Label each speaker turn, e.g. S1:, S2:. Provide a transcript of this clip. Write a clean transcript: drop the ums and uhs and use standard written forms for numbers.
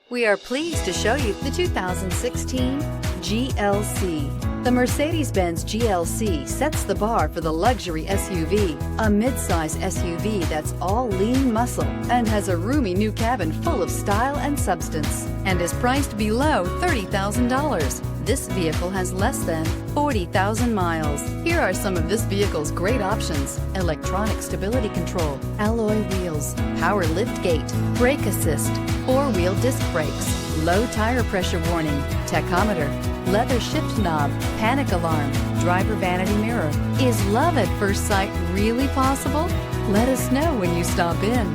S1: We are pleased to show you the 2016 GLC. The Mercedes-Benz GLC sets the bar for the luxury SUV, a midsize SUV that's all lean muscle and has a roomy new cabin full of style and substance, and is priced below $30,000. This vehicle has less than 40,000 miles. Here are some of this vehicle's great options: electronic stability control, alloy wheels, power liftgate, brake assist, four-wheel disc brakes, low tire pressure warning, tachometer, leather shift knob, panic alarm, driver vanity mirror. Is love at first sight really possible? Let us know when you stop in.